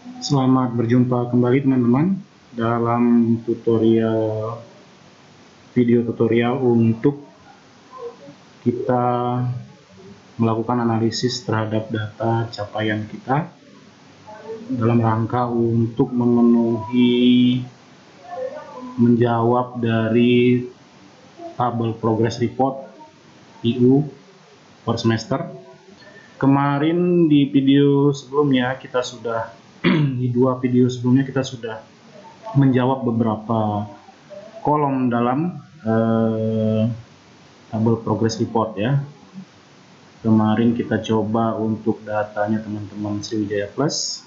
Selamat berjumpa kembali teman-teman dalam video tutorial untuk kita melakukan analisis terhadap data capaian kita dalam rangka untuk menjawab dari tabel progress report PU per semester. Kemarin di video sebelumnya kita sudah di dua video sebelumnya kita sudah menjawab beberapa kolom dalam tabel progress report ya. Kemarin kita coba untuk datanya teman-teman Sriwijaya Plus.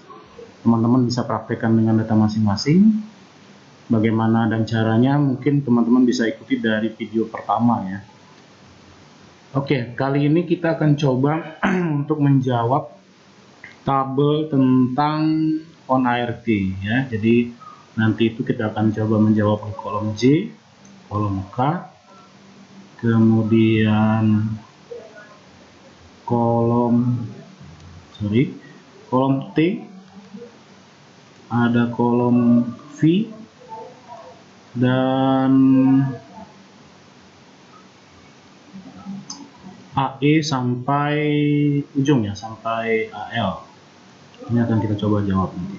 Teman-teman bisa praktekkan dengan data masing-masing. Bagaimana dan caranya mungkin teman-teman bisa ikuti dari video pertama ya. Oke, kali ini kita akan coba untuk menjawab tabel tentang on-ART ya. Jadi nanti itu kita akan coba menjawab di kolom J, kolom K, kemudian kolom T, ada kolom V, dan AE sampai ujung ya, sampai AL. Ini akan kita coba jawab nanti.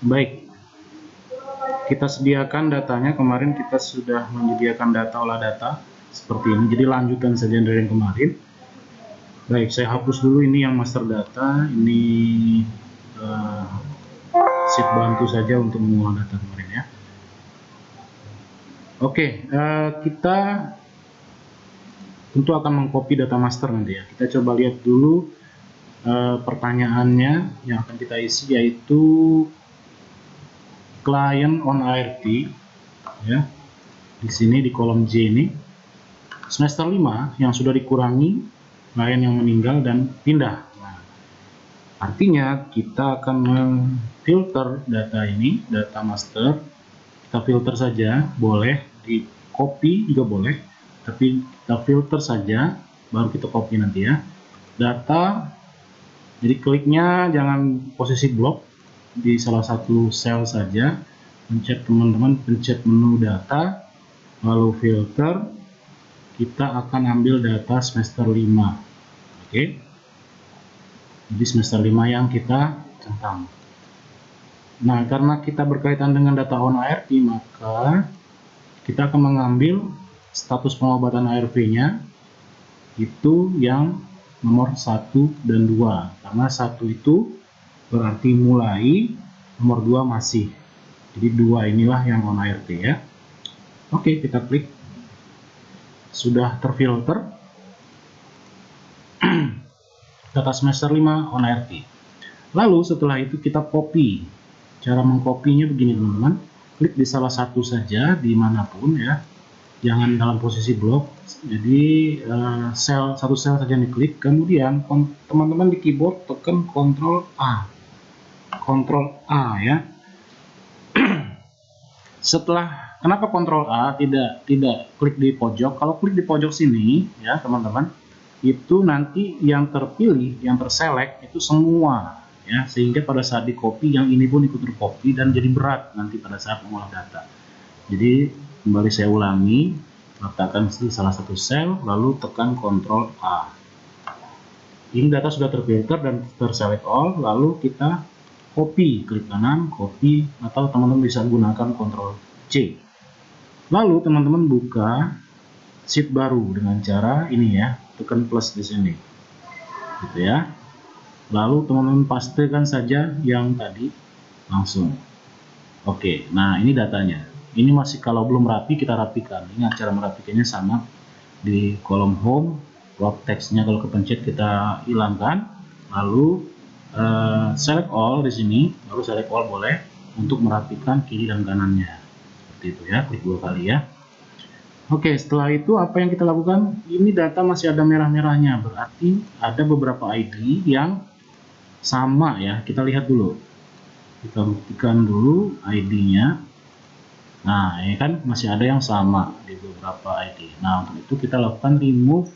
Baik, kita sediakan datanya. Kemarin kita sudah menyediakan data olah data seperti ini, jadi lanjutan saja dari yang kemarin. Baik, saya hapus dulu ini yang master data, ini sheet bantu saja untuk mengolah data kemarin ya. Oke, kita tentu akan mengcopy data master nanti ya. Kita coba lihat dulu pertanyaannya yang akan kita isi, yaitu client on ART ya. Di sini di kolom J ini semester 5 yang sudah dikurangi klien yang meninggal dan pindah. Nah, artinya kita akan memfilter data ini, data master. Kita filter saja, boleh di copy juga boleh, tapi kita filter saja baru kita copy nanti ya. Data, jadi kliknya jangan posisi blok, di salah satu sel saja. Pencet teman-teman, pencet menu data, lalu filter. Kita akan ambil data semester 5. Oke, jadi semester 5 yang kita centang. Nah, karena kita berkaitan dengan data on ART, maka kita akan mengambil status pengobatan ARV-nya itu yang nomor 1 dan 2. Karena 1 itu berarti mulai, nomor 2 masih. Jadi 2 inilah yang on ART ya. Oke, kita klik. Sudah terfilter data semester 5 on ART. Lalu setelah itu kita copy. Cara mengcopy-nya begini teman-teman. Klik di salah satu saja dimanapun ya. Jangan dalam posisi blok. Jadi satu sel saja diklik. Kemudian teman-teman di keyboard tekan Ctrl A. Ctrl A ya. Setelah, kenapa Ctrl A tidak klik di pojok? Kalau klik di pojok sini ya teman-teman, itu nanti yang terpilih, yang terselect itu semua ya, sehingga pada saat di copy yang ini pun ikut tercopy dan jadi berat nanti pada saat mengolah data. Jadi kembali saya ulangi, letakkan di salah satu sel lalu tekan Ctrl A. Ini data sudah terfilter dan terselect all, lalu kita copy, klik kanan copy, atau teman-teman bisa gunakan Ctrl C. Lalu teman-teman buka sheet baru dengan cara ini ya, tekan plus di sini gitu ya. Lalu teman-teman pastekan saja yang tadi langsung. Oke, nah ini datanya. Ini masih, kalau belum rapi kita rapikan. Ingat cara merapikannya sama di kolom home, block text-nya kalau kepencet kita hilangkan, lalu select all di sini, lalu select all boleh untuk merapikan kiri dan kanannya. Seperti itu ya, klik 2 kali ya. Oke, setelah itu apa yang kita lakukan? Ini data masih ada merah-merahnya, berarti ada beberapa ID yang sama ya. Kita lihat dulu. Kita buktikan dulu ID-nya. Nah, ini kan masih ada yang sama di beberapa ID. Nah, untuk itu kita lakukan remove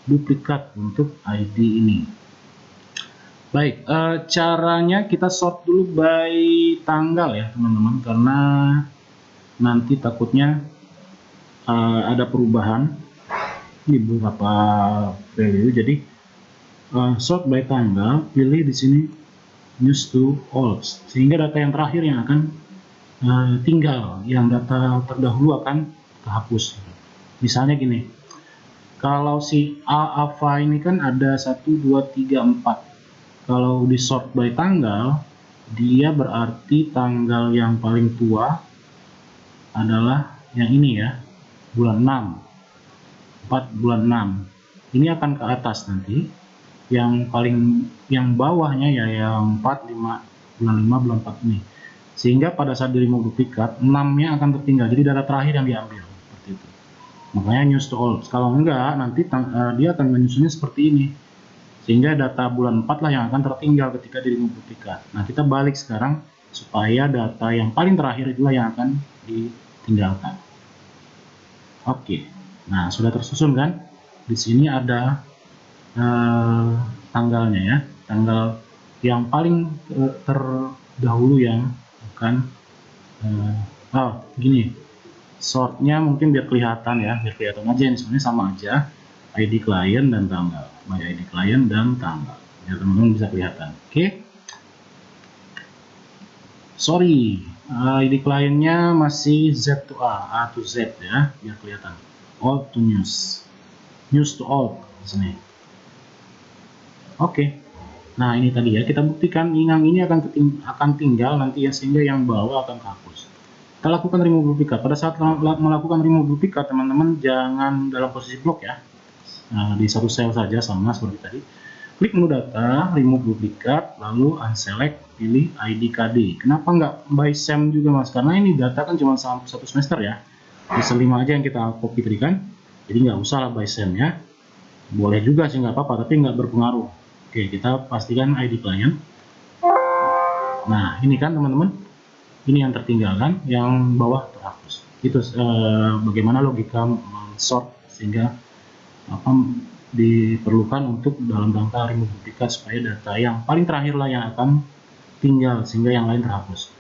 duplikat untuk ID ini. Baik, caranya kita sort dulu by tanggal ya teman-teman, karena nanti takutnya ada perubahan di beberapa value. Jadi sort by tanggal, pilih di sini news to all, sehingga data yang terakhir yang akan tinggal, yang data terdahulu akan terhapus. Misalnya gini, kalau si Ava ini kan ada 1, 2, 3, 4. Kalau di sort by tanggal, dia berarti tanggal yang paling tua adalah yang ini ya, bulan 6, 4 bulan 6. Ini akan ke atas nanti. Yang bawahnya ya yang 4, 5, bulan 5, bulan 4 ini. Sehingga pada saat di remove duplikat, 6-nya akan tertinggal. Jadi data terakhir yang diambil. Seperti itu. Makanya news to all. Kalau enggak, nanti dia akan menyusunnya seperti ini. Sehingga data bulan 4 lah yang akan tertinggal ketika di remove duplikat. Nah, kita balik sekarang supaya data yang paling terakhir itulah yang akan ditinggalkan. Oke. Nah, sudah tersusun kan? Di sini ada tanggalnya ya. Tanggal yang paling terdahulu yang akan gini. Sortnya mungkin biar kelihatan ya, biar kelihatan aja ini sebenarnya sama aja. ID klien dan tanggal, my ID klien dan tanggal, ya teman-teman bisa kelihatan. Oke. Sorry, ID kliennya masih Z to A to Z ya, biar kelihatan. All to news, news to all di sini. Oke. Nah ini tadi ya, kita buktikan yang ini akan tinggal nanti ya, sehingga yang bawah akan terhapus. Kita lakukan remove duplikat. Pada saat melakukan remove duplikat, teman-teman jangan dalam posisi blok ya. Nah, di satu sel saja sama seperti tadi. Klik menu data, remove duplikat, lalu unselect, pilih ID KD. Kenapa nggak by SEM juga mas? Karena ini data kan cuma satu semester ya. Semester 5 aja yang kita copy tadi kan. Jadi nggak usah lah by SEM ya. Boleh juga sih nggak apa-apa, tapi nggak berpengaruh. Oke, kita pastikan ID klien. Nah, ini kan teman-teman. Ini yang tertinggal kan, yang bawah terhapus. Itu bagaimana logika sort sehingga diperlukan untuk dalam rangka remove duplikat supaya data yang paling terakhir lah yang akan tinggal sehingga yang lain terhapus.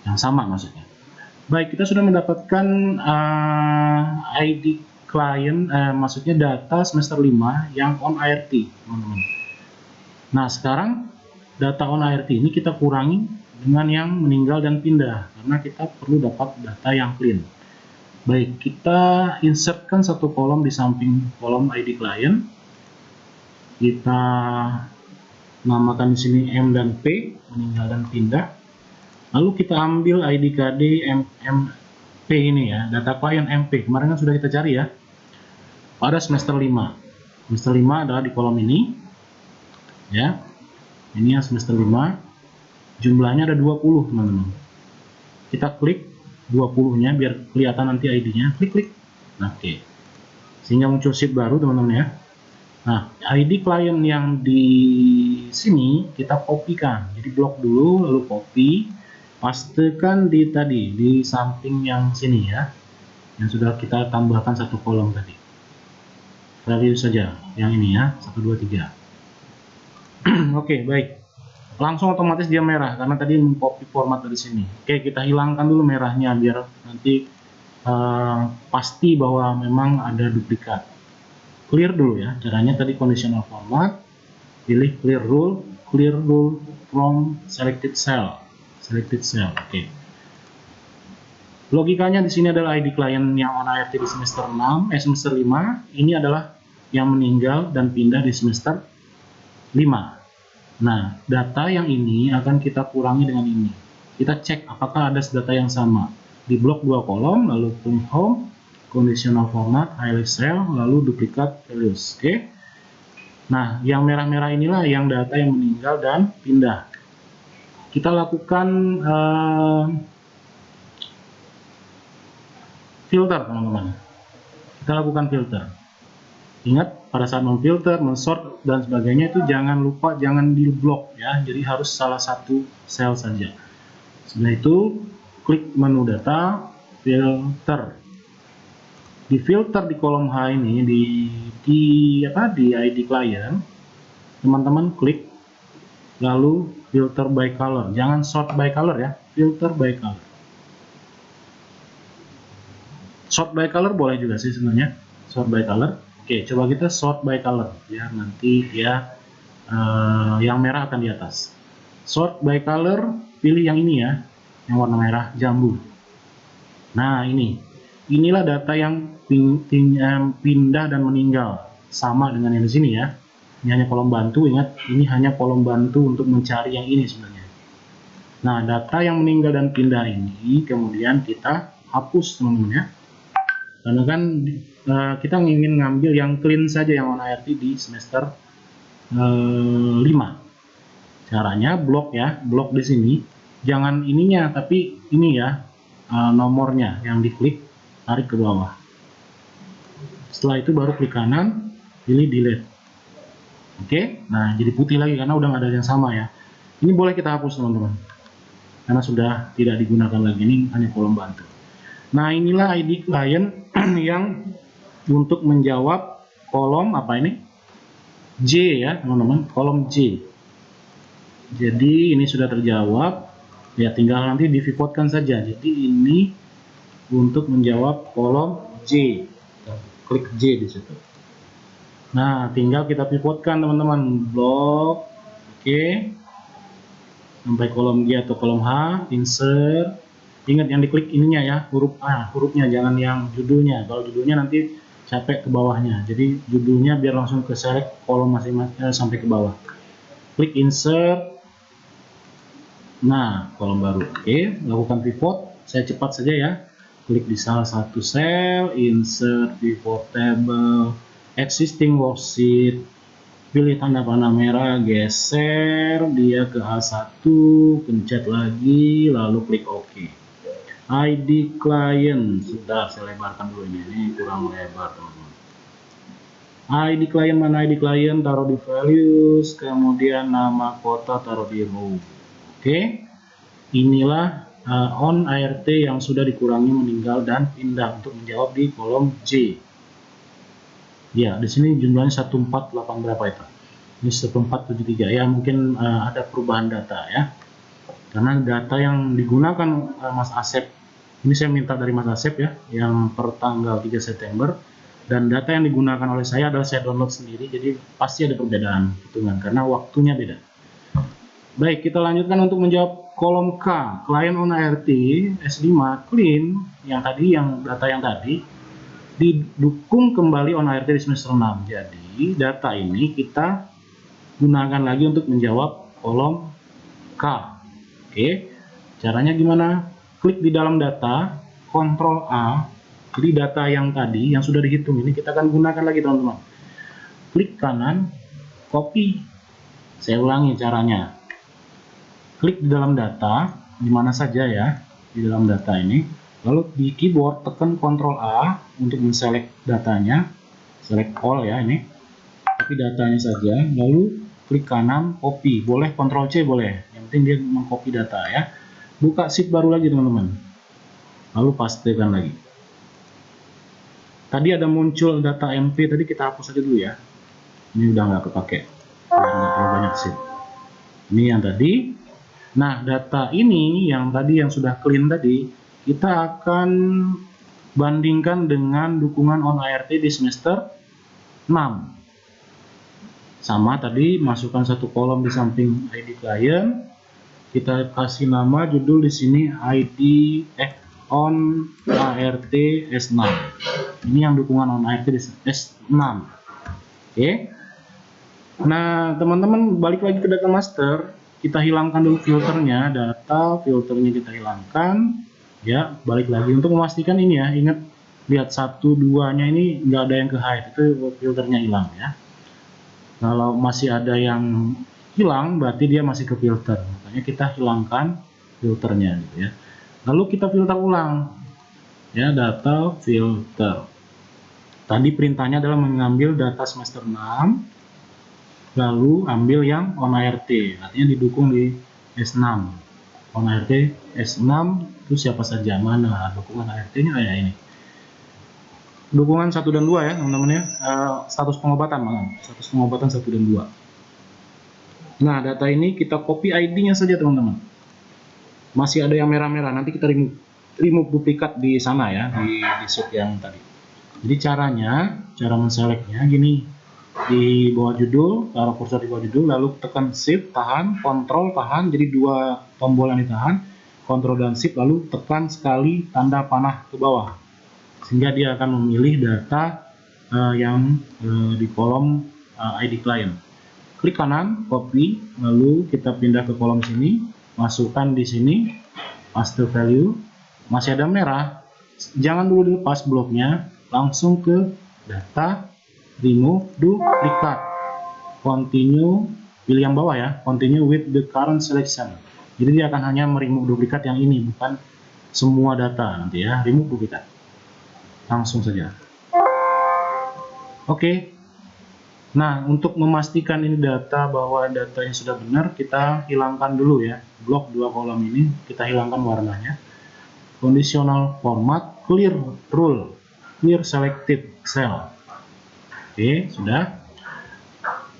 Yang sama maksudnya. Baik, kita sudah mendapatkan ID klien, maksudnya data semester 5 yang on ART, teman-teman. Nah, sekarang data on ART ini kita kurangi dengan yang meninggal dan pindah karena kita perlu dapat data yang clean. Baik, kita insertkan satu kolom di samping kolom ID klien. Kita namakan di sini M dan P, meninggal dan pindah. Lalu kita ambil ID KD MP ini ya, data klien MP. Kemarin kan sudah kita cari ya. Pada semester 5. Semester 5 adalah di kolom ini. Ya. Ini yang semester 5. Jumlahnya ada 20, teman-teman. Kita klik 20-nya biar kelihatan nanti ID-nya. Klik-klik. Nah, oke. Sehingga muncul sheet baru, teman-teman ya. Nah, ID klien yang di sini kita kopikan. Jadi blok dulu, lalu copy, pastekan di tadi, di samping yang sini ya. Yang sudah kita tambahkan satu kolom tadi. Value saja, yang ini ya, 1, 2, 3. Oke, baik. Langsung otomatis dia merah karena tadi mengcopy format dari sini. Oke, kita hilangkan dulu merahnya biar nanti pasti bahwa memang ada duplikat. Clear dulu ya. Caranya tadi conditional format, pilih clear rule from selected cell. Selected cell. Oke. Logikanya di sini adalah ID klien yang on ART di semester 6, semester 5, ini adalah yang meninggal dan pindah di semester 5. Nah, data yang ini akan kita kurangi dengan ini. Kita cek apakah ada data yang sama. Di blok 2 kolom, lalu klik home, conditional format, highlight cell, lalu duplikat values. Oke. Nah, yang merah-merah inilah yang data yang meninggal dan pindah. Kita lakukan filter, teman-teman. Kita lakukan filter. Ingat, pada saat memfilter, mensort dan sebagainya itu jangan lupa jangan di blok ya. Jadi harus salah satu sel saja. Setelah itu klik menu data, filter. Di filter di kolom H ini di ID klien, teman-teman klik lalu filter by color. Jangan sort by color ya, filter by color. Sort by color boleh juga sih sebenarnya, sort by color. Oke, coba kita sort by color ya, nanti ya yang merah akan di atas. Sort by color, pilih yang ini ya, yang warna merah jambu. Nah, inilah data yang pindah dan meninggal, sama dengan yang di sini ya. Ini hanya kolom bantu, ingat ini hanya kolom bantu untuk mencari yang ini sebenarnya. Nah, data yang meninggal dan pindah ini kemudian kita hapus teman-teman ya. Karena kan kita ingin ngambil yang clean saja, yang on ART di semester 5. Caranya blok ya, blok di sini. Jangan ininya, tapi ini ya, nomornya yang diklik, tarik ke bawah. Setelah itu baru klik kanan, pilih delete. Oke, nah jadi putih lagi karena udah nggak ada yang sama ya. Ini boleh kita hapus teman-teman, karena sudah tidak digunakan lagi, ini hanya kolom bantu. Nah, inilah ID client yang untuk menjawab kolom apa ini? J ya teman-teman, kolom J. Jadi ini sudah terjawab, ya tinggal nanti di pivotkan saja. Jadi ini untuk menjawab kolom J, klik J di situ. Nah, tinggal kita pivotkan teman-teman, blok, oke, sampai kolom G atau kolom H, insert. Ingat yang diklik ininya ya, huruf A, hurufnya, jangan yang judulnya. Kalau judulnya nanti capek ke bawahnya. Jadi judulnya biar langsung ke select kolom masing-masing sampai ke bawah. Klik insert. Nah, kolom baru. Oke, lakukan pivot. Saya cepat saja ya. Klik di salah satu sel, insert pivot table, existing worksheet, pilih tanda panah merah, geser dia ke A1, pencet lagi, lalu klik OK. ID client, sudah saya lebarkan dulu ini kurang lebar teman-teman. ID client, mana ID client, taruh di values, kemudian nama kota taruh di row. Oke, inilah on ART yang sudah dikurangi meninggal dan pindah untuk menjawab di kolom J. Ya, di sini jumlahnya 148 berapa itu? Ini 1473 ya, mungkin ada perubahan data ya. Karena data yang digunakan Mas Asep, ini saya minta dari Mas Asep ya, yang per tanggal 3 September, dan data yang digunakan oleh saya adalah saya download sendiri, jadi pasti ada perbedaan hitungan karena waktunya beda. Baik, kita lanjutkan untuk menjawab kolom K, client on ART S5 clean, yang tadi, yang data yang tadi didukung kembali on ART di semester 6. Jadi data ini kita gunakan lagi untuk menjawab kolom K. Oke, caranya gimana? Klik di dalam data, Ctrl A, jadi data yang tadi yang sudah dihitung ini kita akan gunakan lagi teman-teman. Klik kanan, copy. Saya ulangi caranya. Klik di dalam data, di mana saja ya, di dalam data ini. Lalu di keyboard tekan Ctrl A untuk menselect datanya, select all ya ini, tapi datanya saja. Lalu klik kanan, copy, boleh Ctrl C boleh, yang penting dia mengcopy data ya. Buka sheet baru lagi teman-teman, lalu pastekan lagi. Tadi ada muncul data MP, tadi kita hapus saja dulu ya, ini udah nggak kepake, nggak terlalu banyak sheet. Ini yang tadi. Nah, data ini yang tadi yang sudah clean tadi, kita akan bandingkan dengan dukungan on ART di semester 6. Sama tadi, masukkan satu kolom di samping ID client, kita kasih nama judul di sini ID on ART S6. Ini yang dukungan on ART di S6. Oke. Nah, teman-teman balik lagi ke data master, kita hilangkan dulu filternya, data filternya kita hilangkan. Ya, balik lagi untuk memastikan ini ya, ingat lihat 1, 2-nya ini nggak ada yang ke hide, itu filternya hilang ya. Kalau masih ada yang hilang berarti dia masih ke filter, makanya kita hilangkan filternya gitu ya. Lalu kita filter ulang ya, data filter. Tadi perintahnya adalah mengambil data semester 6 lalu ambil yang on ART, artinya didukung di S6. On ART S6 itu siapa saja, mana dukungan ART-nya kayak ini. Dukungan 1 dan 2 ya teman-teman ya, status pengobatan malah, status pengobatan 1 dan 2. Nah, data ini kita copy ID-nya saja teman-teman. Masih ada yang merah-merah, nanti kita remove duplikat di sana ya, di sheet yang tadi. Jadi cara menselectnya gini, di bawah judul, taruh kursor di bawah judul, lalu tekan shift, tahan, kontrol, tahan, jadi dua tombol yang ditahan, kontrol dan shift, lalu tekan sekali tanda panah ke bawah, sehingga dia akan memilih data yang di kolom ID client. Klik kanan, copy, lalu kita pindah ke kolom sini, masukkan di sini, paste value, masih ada merah, jangan dulu dilepas bloknya, langsung ke data, remove duplikat, continue, pilih yang bawah ya, continue with the current selection. Jadi dia akan hanya meremove duplikat yang ini, bukan semua data nanti ya, remove duplikat. Langsung saja. Oke. Nah, untuk memastikan ini data bahwa datanya sudah benar, kita hilangkan dulu ya. Blok 2 kolom ini kita hilangkan warnanya. Conditional format, clear rule, clear selected cell. Oke, sudah.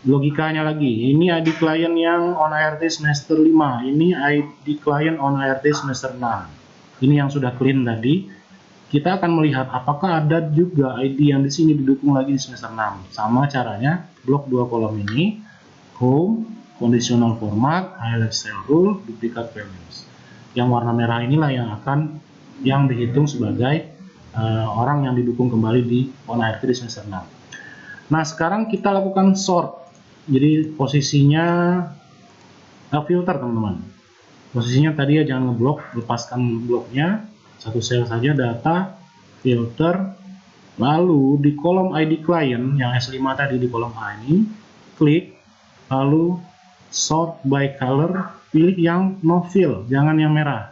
Logikanya lagi, ini ID client yang on ART semester 5, ini ID client on ART semester 6. Ini yang sudah clean tadi. Kita akan melihat apakah ada juga ID yang di sini didukung lagi di semester 6. Sama caranya, blok 2 kolom ini, home, conditional format, highlight cell rule, duplicate values. Yang warna merah inilah yang dihitung sebagai orang yang didukung kembali di on ART di semester 6. Nah, sekarang kita lakukan sort. Jadi posisinya filter teman-teman. Posisinya tadi ya, jangan ngeblok, lepaskan bloknya. Satu sel saja, data, filter, lalu di kolom ID client yang S5 tadi di kolom A ini, klik, lalu sort by color, pilih yang no fill, jangan yang merah,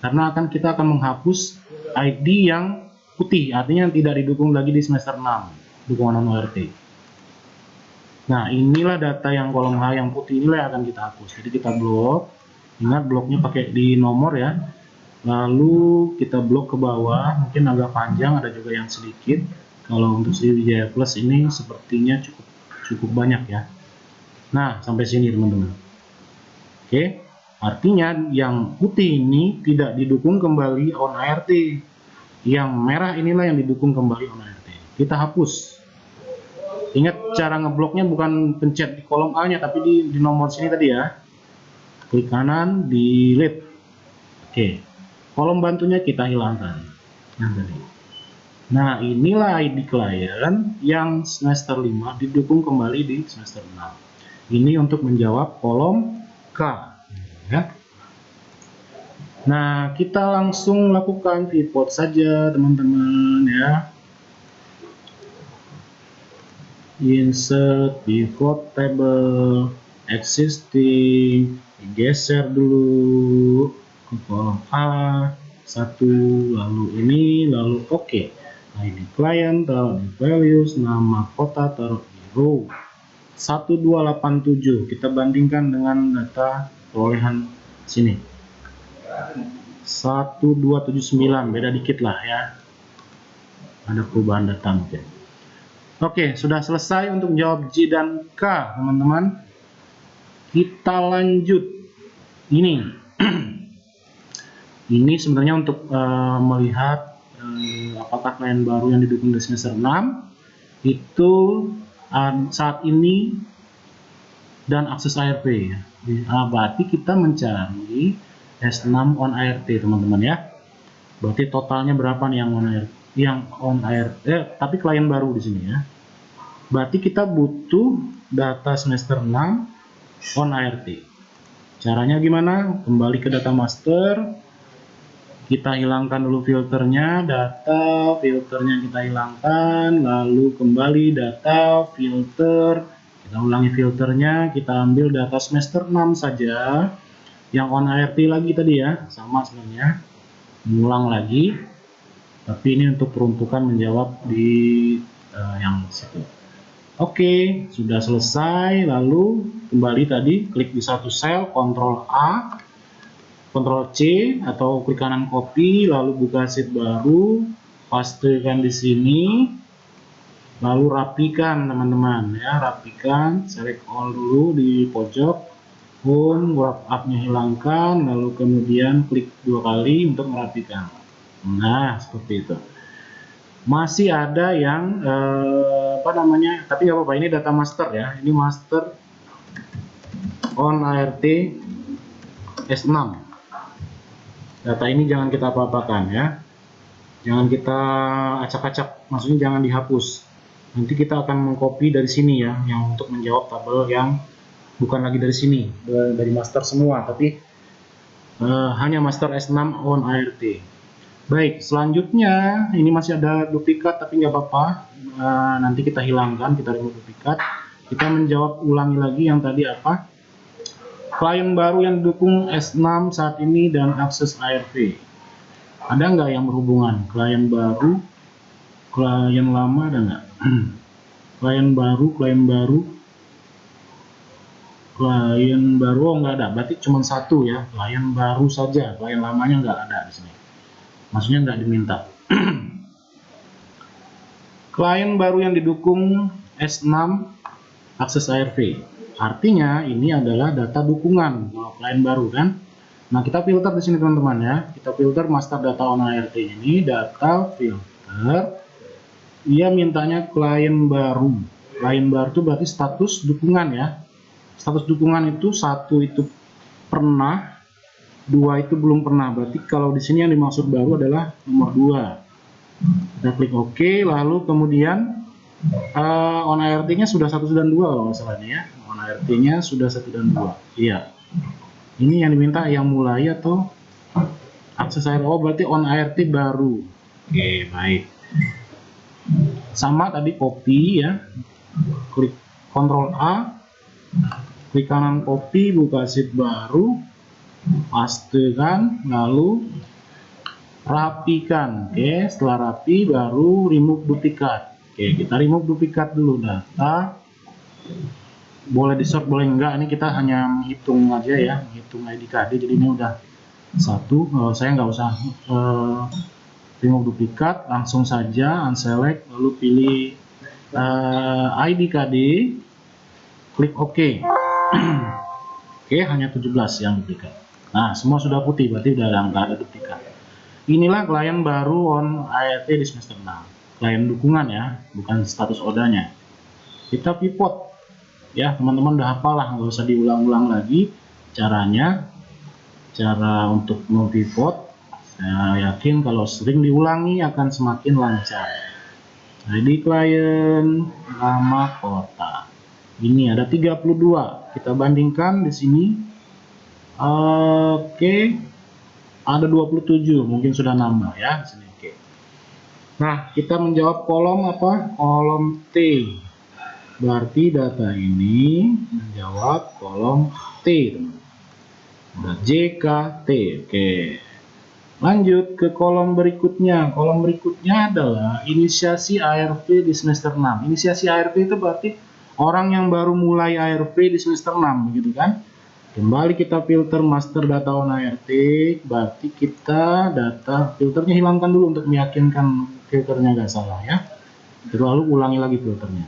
karena kita akan menghapus ID yang putih, artinya yang tidak didukung lagi di semester 6, dukungan non-ORT. Nah, inilah data yang kolom H yang putih, inilah yang akan kita hapus. Jadi kita blok, ingat bloknya pakai di nomor ya. Lalu kita blok ke bawah, mungkin agak panjang, ada juga yang sedikit. Kalau untuk Sriwijaya Plus ini sepertinya cukup banyak ya. Nah, sampai sini teman-teman. Oke, artinya yang putih ini tidak didukung kembali on ART. Yang merah inilah yang didukung kembali on ART. Kita hapus. Ingat cara ngebloknya bukan pencet di kolom A-nya, tapi di nomor sini tadi ya. Klik kanan, delete. Oke. Kolom bantunya kita hilangkan. Nah, inilah ID client yang semester 5 didukung kembali di semester 6. Ini untuk menjawab kolom K. Ya. Nah, kita langsung lakukan pivot saja, teman-teman ya. Insert pivot table existing, geser dulu ke kolom A1, lalu ini, lalu oke. Nah, ini client, taruh di values, nama kota taruh di row 1287. Kita bandingkan dengan data perolehan sini 1279, beda dikit lah ya, ada perubahan data mungkin. Oke, sudah selesai untuk jawab J dan K, teman-teman. Kita lanjut. Ini ini sebenarnya untuk melihat apakah klien baru yang didukung di semester 6 itu saat ini dan akses ART. Berarti kita mencari S6 on ART, teman-teman ya. Berarti totalnya berapa nih yang on ART, tapi klien baru di sini ya. Berarti kita butuh data semester 6 on ART. Caranya gimana? Kembali ke data master, kita hilangkan dulu filternya, data, filternya kita hilangkan, lalu kembali data, filter, kita ulangi filternya, kita ambil data semester 6 saja, yang on ART lagi tadi ya, sama sebenarnya, mengulang lagi, tapi ini untuk peruntukan menjawab di yang situ. Oke, sudah selesai, lalu kembali tadi, klik di satu sel, Ctrl A, Ctrl C, atau klik kanan copy, lalu buka sheet baru, pastekan di sini, lalu rapikan teman-teman ya, rapikan, select all dulu di pojok, home, wrap up-nya hilangkan, lalu kemudian klik 2 kali untuk merapikan. Nah, seperti itu. Masih ada yang apa namanya, tapi nggak apa-apa, ini data master ya, ini master on ART S6. Data ini jangan kita apa-apakan ya, jangan kita acak-acak, maksudnya jangan dihapus. Nanti kita akan mengcopy dari sini ya, yang untuk menjawab tabel yang bukan lagi dari sini, dari master semua, tapi hanya master S6 on ART. Baik, selanjutnya ini masih ada duplikat tapi nggak apa-apa, nanti kita hilangkan, kita remove duplikat. Kita menjawab ulangi lagi yang tadi apa, klien baru yang didukung S6 saat ini dan akses ARP. Ada nggak yang berhubungan? Klien baru, klien lama, ada nggak? klien baru, oh nggak ada, berarti cuma satu ya, klien baru saja, klien lamanya nggak ada di sini. Maksudnya nggak diminta. Klien baru yang didukung S6 akses ARP. Artinya ini adalah data dukungan kalau klien baru kan. Nah, kita filter di sini teman-teman ya. Kita filter master data on ART ini, data filter. Ia mintanya klien baru. Klien baru itu berarti status dukungan ya. Status dukungan itu satu itu pernah, dua itu belum pernah. Berarti kalau di sini yang dimaksud baru adalah nomor 2. Kita klik OK, lalu kemudian on ART-nya sudah 1 dan 2 kalau masalahnya ya. On ART-nya sudah 1 dan 2. Iya. Ini yang diminta yang mulai atau akses ART. Oh, berarti on ART baru. Oke, baik. Sama tadi copy ya. Klik Ctrl A. Klik kanan copy, buka sheet baru. Pastekan, lalu rapikan. Oke, setelah rapi baru remove duplikat. Oke, kita remove duplikat dulu data. Boleh di sort, boleh enggak. Ini kita hanya menghitung aja ya, menghitung ID KD. Jadi ini udah satu. Saya nggak usah remove duplikat, langsung saja unselect, lalu pilih ID KD, klik OK. Oke, hanya 17 yang duplikat. Nah, semua sudah putih, berarti udah nggak ada duplikat. Inilah klien baru on ART di semester 6. Klien dukungan ya, bukan status odanya. Kita pivot. Ya, teman-teman udah hafal lah, nggak usah diulang-ulang lagi caranya. Cara untuk mempivot, saya yakin kalau sering diulangi akan semakin lancar. Jadi klien, nama, kota. Ini ada 32. Kita bandingkan di sini. Oke. Ada 27, mungkin sudah nambah ya di sini. Oke. Nah, kita menjawab kolom apa? Kolom T. Berarti data ini menjawab kolom T, teman. Ada JKT. Oke. Lanjut ke kolom berikutnya. Kolom berikutnya adalah inisiasi ARP di semester 6. Inisiasi ARP itu berarti orang yang baru mulai ARP di semester 6, begitu kan? Kembali kita filter master data on ART, berarti kita data filternya hilangkan dulu untuk meyakinkan filternya nggak salah ya. Lalu ulangi lagi filternya.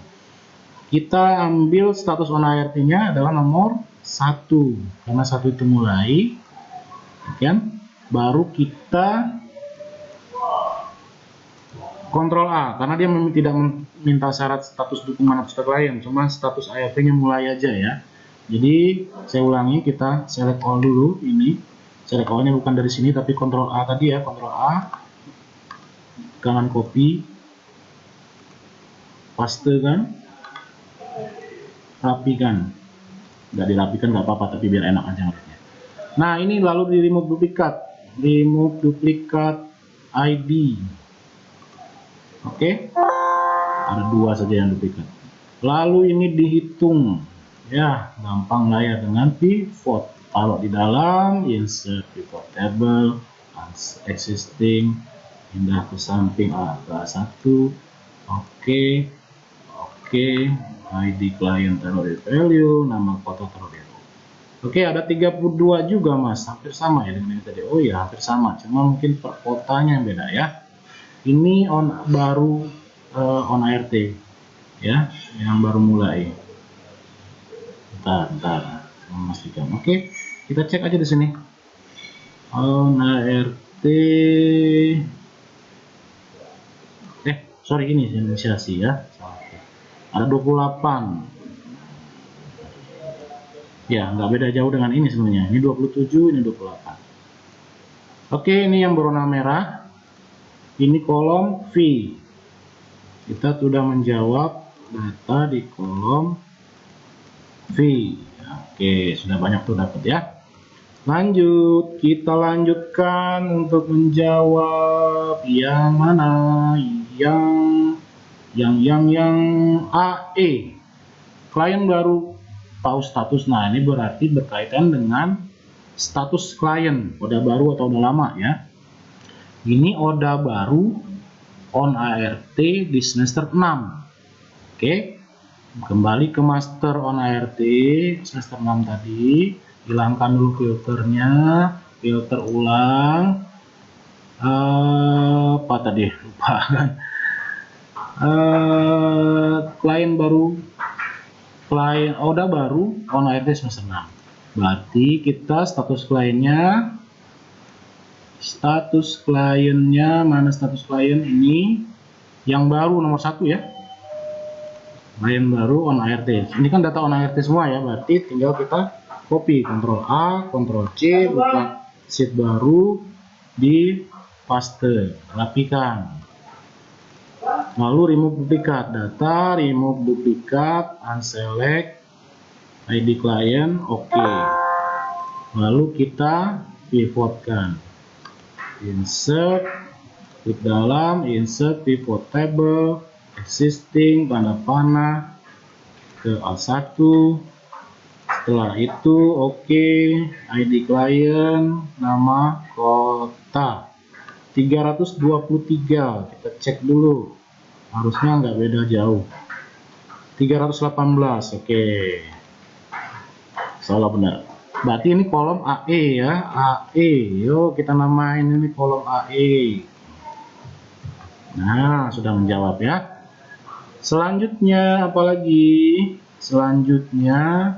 Kita ambil status on ART-nya adalah nomor 1, karena 1 itu mulai, kan? Baru kita Ctrl A, karena dia tidak meminta syarat status dukungan atau lain, cuma status ART-nya mulai aja ya. Jadi saya ulangi, kita select all dulu. Ini select all-nya bukan dari sini tapi Ctrl A tadi ya, Ctrl A, kanan copy, paste kan, rapikan. Nggak dirapikan nggak apa-apa, tapi biar enak aja ngeliatnya. Nah, ini lalu di remove duplikat ID. Oke, ada 2 saja yang duplikat. Lalu ini dihitung. Ya, gampang lah ya dengan pivot. Taruh di dalam, insert pivot table, existing, pindah ke samping ke A1. Oke. ID client taruh di value, nama kota taruh di row. Oke, ada 32 juga mas, hampir sama ya dengan yang tadi. Oh ya, hampir sama, cuma mungkin per kotanya yang beda ya. Ini baru on ART ya, yang baru mulai. Bentar. memastikan. Oke, kita cek aja di sini. On ART, sorry, ini inisiasi ya. Ada 28. Ya, nggak beda jauh dengan ini sebenarnya. Ini 27, ini 28. Oke, ini yang berwarna merah. Ini kolom V. Kita sudah menjawab data di kolom V. Oke, sudah banyak tuh dapat ya. Lanjut, kita lanjutkan untuk menjawab yang mana? Yang AE. Klien baru tahu status. Nah, ini berarti berkaitan dengan status klien, oda baru atau oda lama ya. Ini oda baru on ART di semester 6. Oke. Kembali ke master on ART semester 6 tadi. Hilangkan dulu filternya, filter ulang. Apa tadi? Lupa kan. Klien baru, klien oda baru on ART semester 6. Berarti kita status kliennya mana status klien ini yang baru nomor 1 ya. Klien baru on ART. Ini kan data on ART semua ya, berarti tinggal kita copy, Ctrl A, Ctrl C, buka sheet baru, di paste, rapikan. Lalu remove duplikat data, remove duplikat, unselect, ID client, oke. Lalu kita pivotkan, insert, klik dalam, insert pivot table, existing, tanda panah, ke A1. Setelah itu oke, ID client, nama, kota 323. Kita cek dulu, harusnya nggak beda jauh. 318, oke. Salah benar. Berarti ini kolom AE ya, AE. Yuk kita namain ini kolom AE. Nah, sudah menjawab ya. Selanjutnya apalagi? Selanjutnya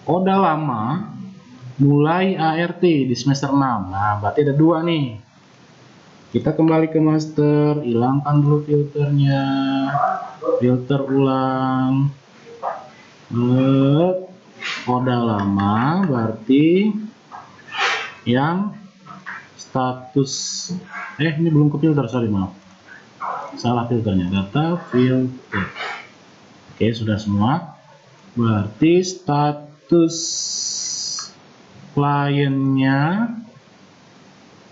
oda lama mulai ART di semester 6. Nah, berarti ada 2 nih. Kita kembali ke master, hilangkan dulu filternya, filter ulang. Oda lama berarti yang status ini belum ke filter, sorry, maaf. Salah filternya, data filter. Oke, sudah semua. Berarti status kliennya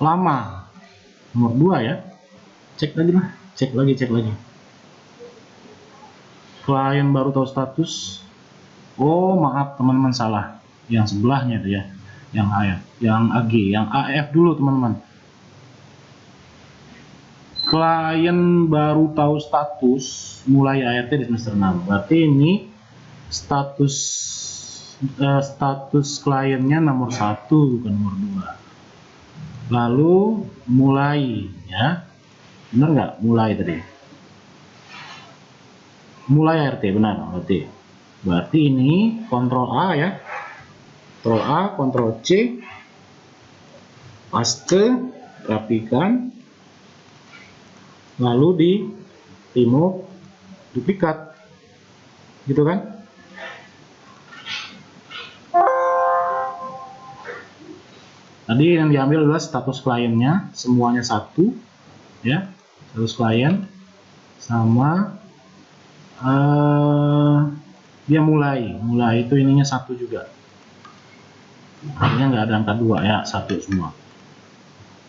lama nomor 2 ya. Cek lagi lah, cek lagi. Klien baru tahu status. Oh, maaf teman-teman, salah. Yang sebelahnya itu ya. Yang AF, yang AG, yang AF dulu teman-teman. Klien baru tahu status mulai ART di semester 6. Berarti ini status kliennya nomor 1 bukan nomor 2. Lalu mulai ya. Benar nggak mulai tadi? Mulai ART, benar berarti. Berarti ini Ctrl A ya. Ctrl A, Ctrl C. Paste, rapikan. Lalu di remove duplikat. Gitu kan? Tadi yang diambil adalah status kliennya, semuanya 1 ya. Status klien sama dia mulai itu ininya 1 juga. Artinya nggak ada angka 2 ya, 1 semua.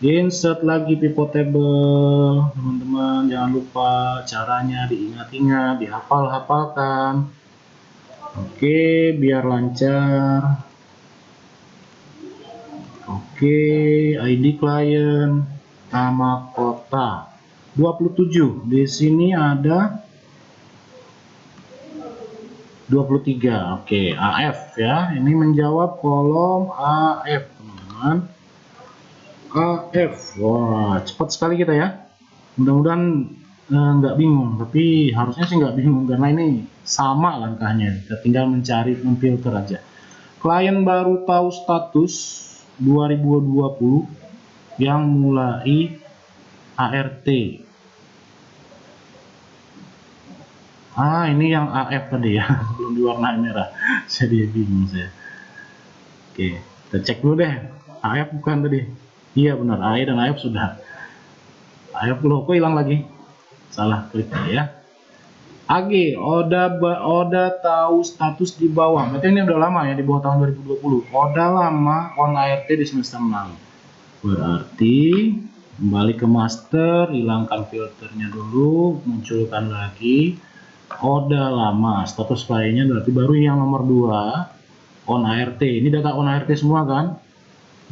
Insert lagi pivot table, teman-teman, jangan lupa caranya diingat-ingat, dihafal-hafalkan. Oke, biar lancar. Oke, ID client, nama kota 27. Di sini ada 23. Oke, AF ya. Ini menjawab kolom AF, teman-teman. AF. Wah, cepat sekali kita ya. Mudah-mudahan nggak bingung, tapi harusnya sih nggak bingung karena ini sama langkahnya. Kita tinggal mencari memfilter aja. Klien baru tahu status 2020 yang mulai ART. Ini yang AF tadi ya, belum diwarnai merah. Jadi bingung saya. Oke, kita cek dulu deh. AF bukan tadi? Iya benar, AE dan AF sudah. AF loh, kok hilang lagi? Salah klik ya. AG, Oda tahu status di bawah. Berarti ini udah lama ya, di bawah tahun 2020. Oda lama on ART di semester 6. Berarti kembali ke master, hilangkan filternya dulu, munculkan lagi. Oda lama, status kliennya berarti baru yang nomor 2 on ART. Ini data on ART semua kan?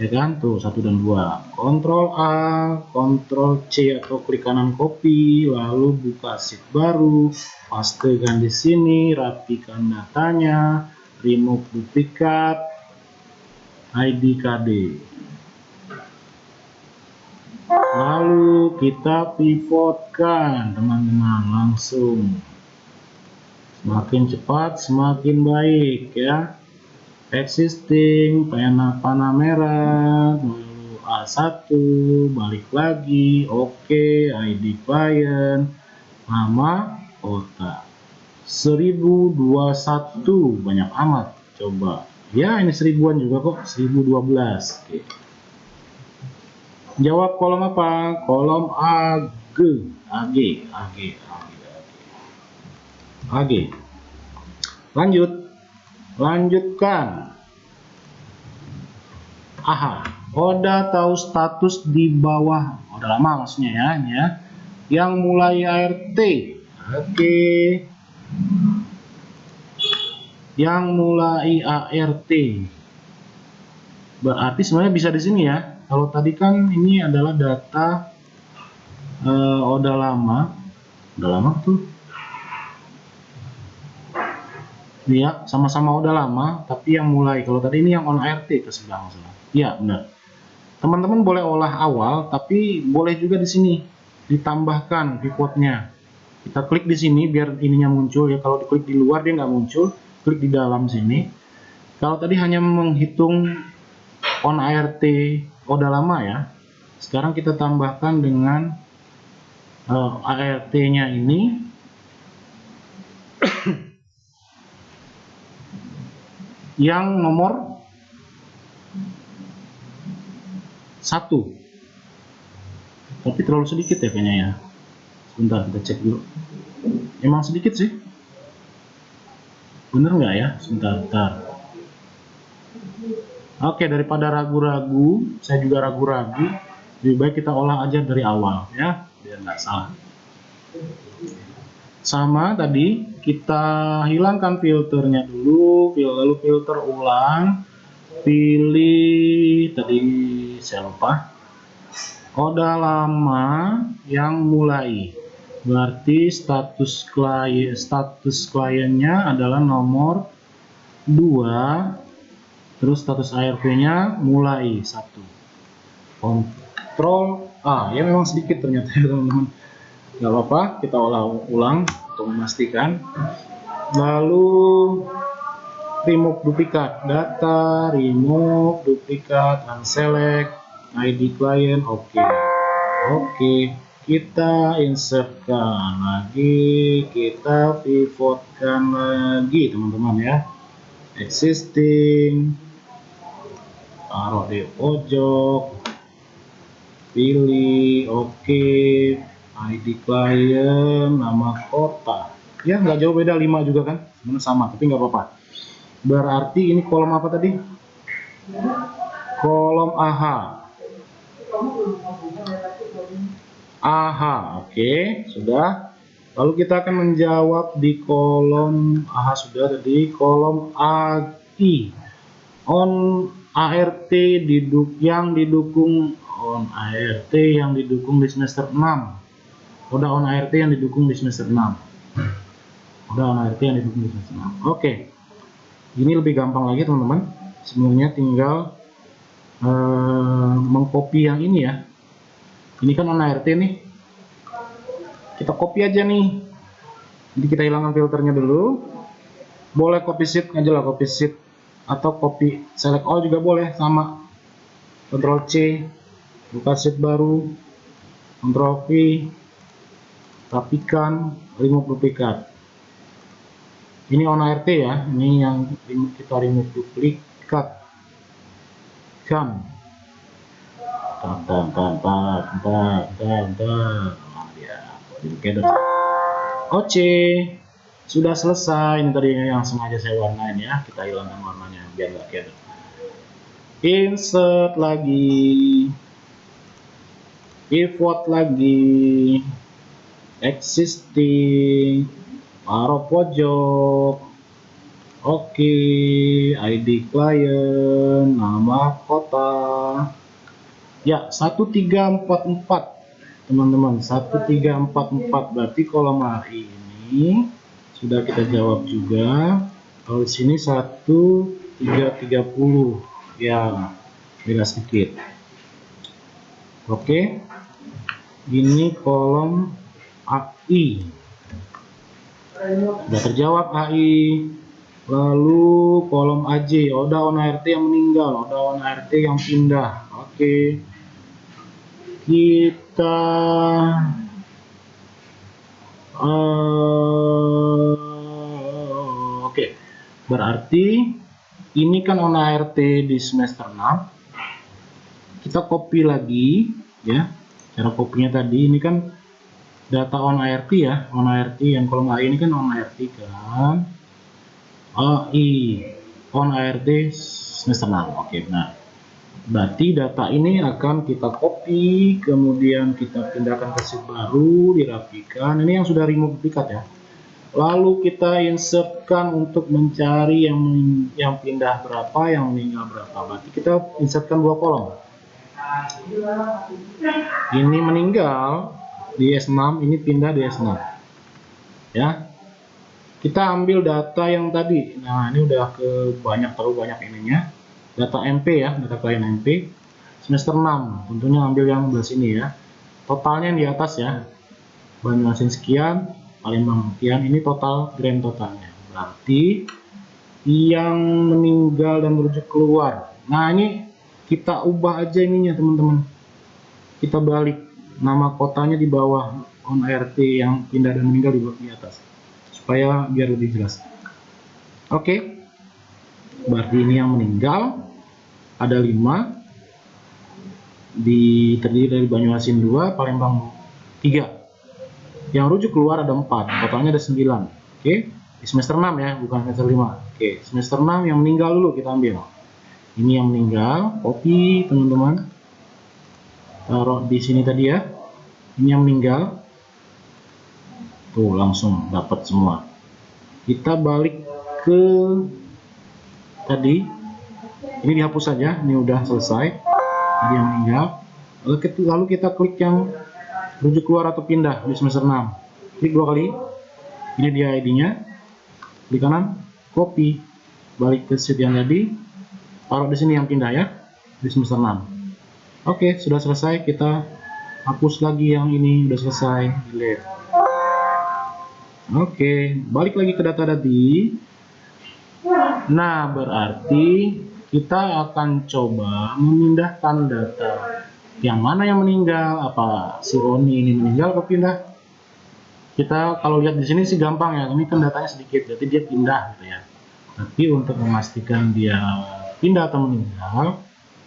Ya kan, tuh 1 dan 2. Ctrl A, Ctrl C atau klik kanan copy, lalu buka sheet baru, pastekan di sini, rapikan datanya, remove duplikat, ID KD. Lalu kita pivotkan teman-teman, langsung. Semakin cepat semakin baik ya. Existing, panah merah, lalu A1, balik lagi, oke, ID client, nama, kota. 1021, banyak amat, coba. Ya ini 1000-an juga kok, 1012. Oke. Jawab kolom apa? Kolom AG. Lanjutkan. Oda tahu status di bawah. Oda lama maksudnya ya. Yang mulai ART. Oke. Yang mulai ART. Berarti sebenarnya bisa di sini ya. Kalau tadi kan ini adalah data Oda lama. Oda lama tuh. Ya, sama-sama udah lama, tapi yang mulai. Kalau tadi ini yang on ART ke sebelah masalah. Iya, benar. Teman-teman boleh olah awal, tapi boleh juga di sini ditambahkan pivotnya. Kita klik di sini biar ininya muncul ya. Kalau diklik di luar dia nggak muncul, klik di dalam sini. Kalau tadi hanya menghitung on ART udah lama ya. Sekarang kita tambahkan dengan ART-nya ini. Yang nomor 1, tapi terlalu sedikit ya kayaknya ya. Sebentar kita cek dulu. Emang sedikit sih, bener nggak ya? Sebentar. Oke, daripada ragu-ragu, saya juga ragu-ragu, lebih baik kita olah aja dari awal ya, biar nggak salah. Sama tadi, kita hilangkan filternya dulu, lalu filter ulang, pilih, tadi saya lupa, Oda lama yang mulai. Berarti status kliennya adalah nomor 2, terus status ARP-nya mulai 1. Ctrl A, ya memang sedikit ternyata ya teman-teman. Nggak apa-apa, kita olah ulang untuk memastikan. Lalu remove duplikat data, remove duplikat, unselect, ID client, oke. Kita insertkan lagi, kita pivotkan lagi teman-teman ya. Existing, taruh di pojok, pilih, oke. ID client, nama kota. Ya nggak jauh beda, 5 juga kan, sebenarnya sama, tapi nggak apa-apa. Berarti ini kolom apa tadi? Kolom AH. Oke, sudah. Lalu kita akan menjawab di kolom AH sudah tadi, kolom AI. On ART yang didukung di semester 6. Udah on ART yang didukung di semester 6. Oke. Ini lebih gampang lagi teman-teman. Sebenarnya tinggal mengcopy yang ini ya. Ini kan on ART nih. Kita copy aja nih. Jadi kita hilangkan filternya dulu. Boleh copy sheet aja lah, copy sheet atau copy select all juga boleh, sama. Ctrl C, buka sheet baru, Ctrl V, rapikan, remove duplikat. Ini on ART ya, ini yang kita remove duplikat. Kan. Oke, sudah selesai. Ini tadi yang sengaja saya warnain ya, kita hilangkan warnanya biar nggak kelihatan. Insert lagi, pivot lagi, existing, taruh pojok. Oke, ID client, nama kota. Ya, 1344 teman-teman, 1344 berarti kolom HI ini sudah kita jawab juga. Kalau di sini 1330 ya, beda sedikit. Oke, ini kolom AI sudah terjawab AI. Lalu kolom AJ, Oda on ART yang meninggal, Oda on ART yang pindah. Oke, kita oke, berarti ini kan on ART di semester 6. Kita copy lagi ya, cara kopinya tadi. Ini kan data on ART ya, on ART yang kolom AI ini kan on ART kan. AI on ART semester 6. Oke, nah berarti data ini akan kita copy, kemudian kita pindahkan ke sheet baru, dirapikan. Ini yang sudah remove duplikat ya. Lalu kita insertkan untuk mencari yang pindah berapa, yang meninggal berapa. Berarti kita insertkan 2 kolom. Ini meninggal di S6, ini pindah di S6. Ya. Kita ambil data yang tadi. Nah, ini udah terlalu banyak ininya. Data MP ya, data klien MP. Semester 6, tentunya ambil yang sebelah sini ya. Totalnya yang di atas ya. Banyuasin sekian, Palembang sekian. Ini total, grand totalnya. Berarti yang meninggal dan merujuk keluar. Nah, ini kita ubah aja ininya teman-teman. Kita balik nama kotanya di bawah, on ART yang pindah dan meninggal di atas. Supaya biar lebih jelas. Oke, berarti ini yang meninggal ada 5, terdiri dari Banyuasin 2, Palembang 3. Yang rujuk keluar ada 4, totalnya ada 9. Oke, di semester 6 ya, bukan semester 5. Oke, semester 6 yang meninggal dulu kita ambil. Ini yang meninggal, copy teman-teman, taruh di sini tadi ya. Ini yang meninggal, tuh langsung dapat semua. Kita balik ke tadi, ini dihapus saja, ini udah selesai. Tadi yang meninggal. Lalu kita klik yang rujuk keluar atau pindah di semester 6. Klik 2 kali. Ini dia ID-nya. Klik kanan, copy, balik ke sheet yang tadi, taruh di sini yang pindah ya, di semester 6. Oke, sudah selesai. Kita hapus lagi yang ini, udah selesai, delete. Oke, balik lagi ke data tadi. Nah, berarti kita akan coba memindahkan data. Yang mana yang meninggal? Apa si Roni ini meninggal atau pindah? Kita kalau lihat di sini sih gampang ya. Ini kan datanya sedikit, jadi dia pindah gitu ya. Tapi untuk memastikan dia pindah atau meninggal,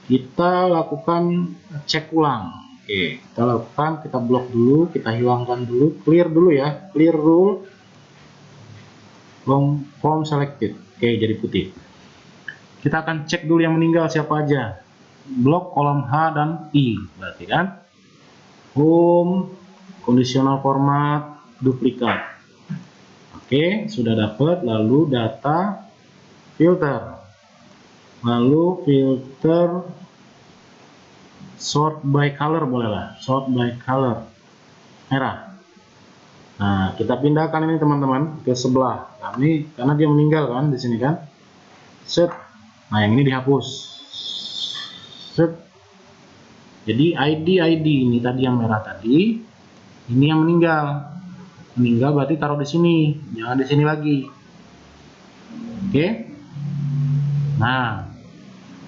kita lakukan cek ulang. Oke, kita lakukan, kita blok dulu, kita hilangkan dulu, clear dulu ya, clear rule, long form selected. Oke, jadi putih. Kita akan cek dulu yang meninggal siapa aja. Blok kolom H dan I, berarti kan. Home, conditional format, duplikat. Oke, sudah dapat. Lalu data, filter. Lalu filter sort by color boleh lah. Sort by color. Merah. Nah, kita pindahkan ini teman-teman ke sebelah. Nah, ini karena dia meninggal kan di sini kan. Set. Nah, yang ini dihapus. Set. Jadi ID ini tadi yang merah tadi, ini yang meninggal. meninggal berarti taruh di sini, jangan di sini lagi. Oke. Nah,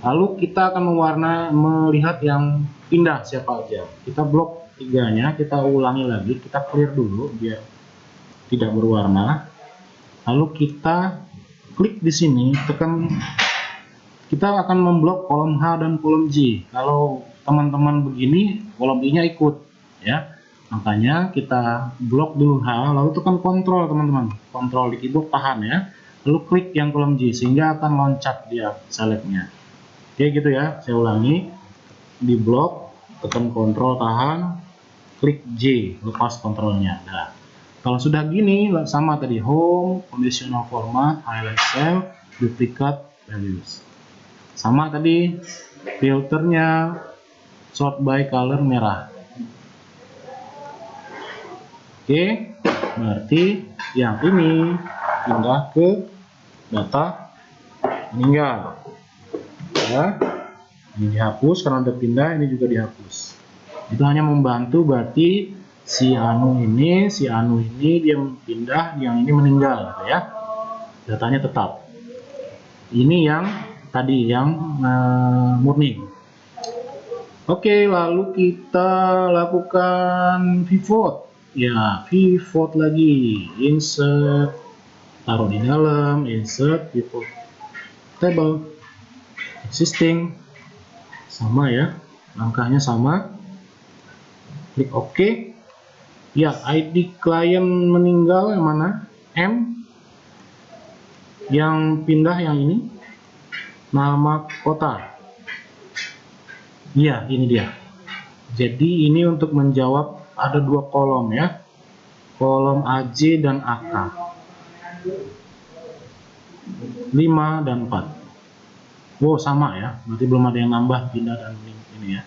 lalu kita akan melihat yang pindah siapa aja. Kita blok tiganya, kita ulangi lagi, kita clear dulu biar tidak berwarna. Lalu kita klik di sini, tekan, kita akan memblok kolom H dan kolom J. Kalau teman-teman begini, kolom I-nya ikut, ya. Makanya kita blok dulu H, lalu tekan kontrol teman-teman. Kontrol di keyboard, tahan ya. Lalu klik yang kolom J, sehingga akan loncat dia selectnya. Oke gitu ya, saya ulangi. Di blok, tekan kontrol, tahan, klik J, lepas kontrolnya. Nah, kalau sudah gini, sama tadi, home, conditional format, highlight cell, duplicate values. Sama tadi, filternya sort by color merah. Oke, berarti yang ini pindah ke data meninggal. Ya, ini dihapus karena udah pindah, ini juga dihapus. Itu hanya membantu, berarti si Anu ini dia pindah, yang ini meninggal, gitu ya. Datanya tetap. Ini yang tadi yang murni. Oke, lalu kita lakukan pivot. Ya, pivot lagi. Insert, taruh di dalam, insert, pivot table, existing, sama ya, langkahnya sama. Klik OK. Ya, ID klien meninggal yang mana? M. Yang pindah yang ini. Nama kota. Iya, ini dia. Jadi ini untuk menjawab, ada dua kolom ya. Kolom AJ dan AK. 5 dan 4. Wow, sama ya. Berarti belum ada yang nambah pindah dan ini ya.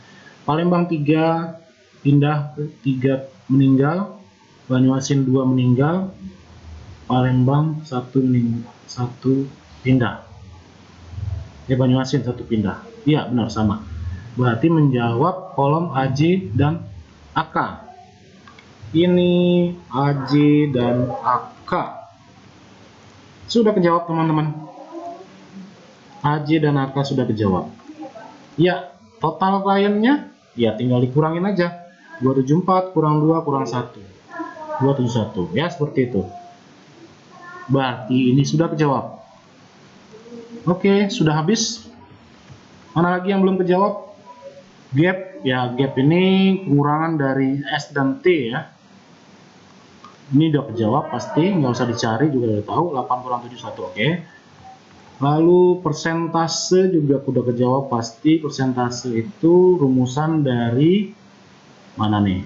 Palembang 3 pindah, 3 meninggal. Banyuasin 2 meninggal. Palembang 1 pindah. Ya, Banyuasin 1 pindah. Iya, benar sama. Berarti menjawab kolom AJ dan AK. Ini AJ dan AK. Sudah kejawab teman-teman. AJ dan AK sudah kejawab. Ya, total kliennya ya tinggal dikurangin aja. 274 kurang 2 kurang 1. 271. Ya, seperti itu. Berarti ini sudah kejawab. Oke, sudah habis. Mana lagi yang belum kejawab? Gap, ya gap ini pengurangan dari S dan T ya. Ini udah kejawab pasti, nggak usah dicari juga udah tahu. 8 kurang 71, oke. Lalu persentase juga udah kejawab pasti. Persentase itu rumusan dari mana nih?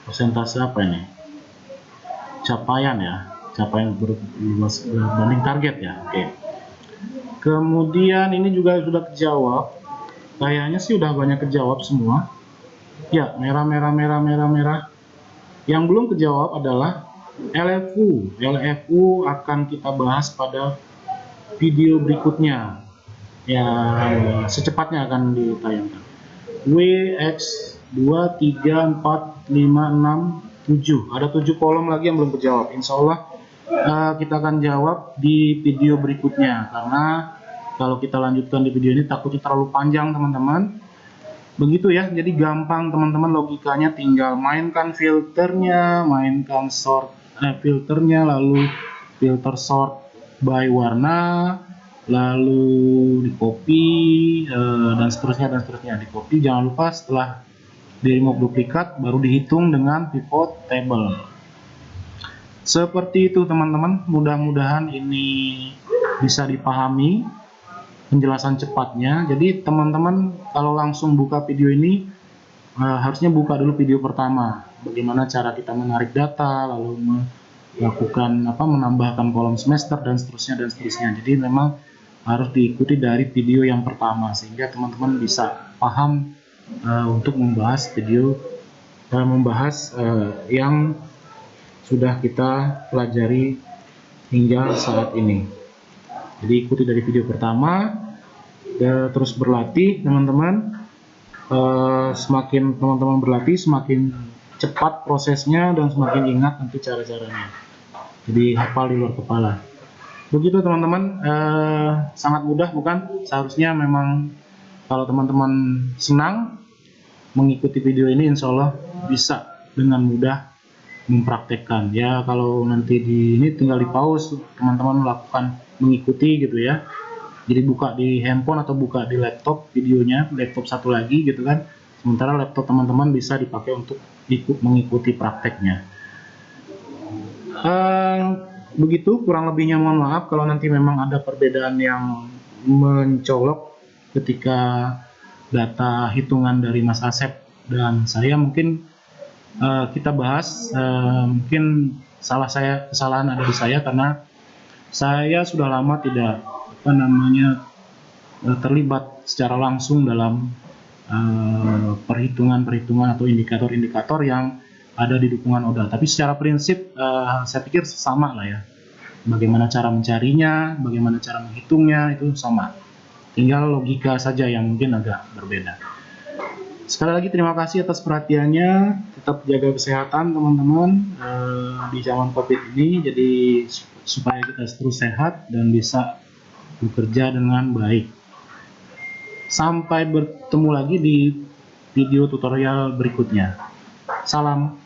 Persentase apa ini? Capaian ya. Capaian berbanding target ya. Oke. Kemudian ini juga sudah kejawab. Kayaknya sih udah banyak kejawab semua. Ya, merah. Yang belum kejawab adalah LFU. LFU akan kita bahas pada video berikutnya. Ya, secepatnya akan ditayangkan. WX 2, 3, 4, 5, 6, 7. Ada 7 kolom lagi yang belum kejawab. Insya Allah kita akan jawab di video berikutnya, karena kalau kita lanjutkan di video ini takutnya terlalu panjang teman-teman. Begitu ya, jadi gampang teman-teman, logikanya tinggal mainkan filternya, mainkan sort filternya, lalu filter sort by warna, lalu di copy dan seterusnya di copy. Jangan lupa setelah di remove duplikat baru dihitung dengan pivot table. Seperti itu teman-teman, mudah-mudahan ini bisa dipahami penjelasan cepatnya. Jadi teman-teman kalau langsung buka video ini harusnya buka dulu video pertama, bagaimana cara kita menarik data, lalu melakukan menambahkan kolom semester dan seterusnya. Jadi memang harus diikuti dari video yang pertama sehingga teman-teman bisa paham untuk membahas yang sudah kita pelajari hingga saat ini. Jadi ikuti dari video pertama, terus berlatih teman-teman. semakin teman-teman berlatih, semakin cepat prosesnya dan semakin ingat nanti cara-caranya. Jadi hafal di luar kepala. Begitu teman-teman, sangat mudah bukan? Seharusnya memang kalau teman-teman senang mengikuti video ini, insya Allah bisa dengan mudah mempraktekkan. Ya kalau nanti ini tinggal di pause, teman-teman melakukan mengikuti gitu ya. Jadi buka di handphone atau buka di laptop videonya, laptop satu lagi gitu kan. Sementara laptop teman-teman bisa dipakai untuk mengikuti prakteknya. Begitu kurang lebihnya, mohon maaf kalau nanti memang ada perbedaan yang mencolok ketika data hitungan dari Mas Asep dan saya. Mungkin kita bahas, mungkin kesalahan ada di saya karena saya sudah lama tidak terlibat secara langsung dalam perhitungan-perhitungan atau indikator-indikator yang ada di dukungan ODA. Tapi secara prinsip saya pikir sama lah ya. Bagaimana cara mencarinya, bagaimana cara menghitungnya itu sama. Tinggal logika saja yang mungkin agak berbeda. Sekali lagi terima kasih atas perhatiannya. Tetap jaga kesehatan teman-teman di zaman COVID ini. Jadi supaya kita terus sehat dan bisa bekerja dengan baik. Sampai bertemu lagi di video tutorial berikutnya. Salam.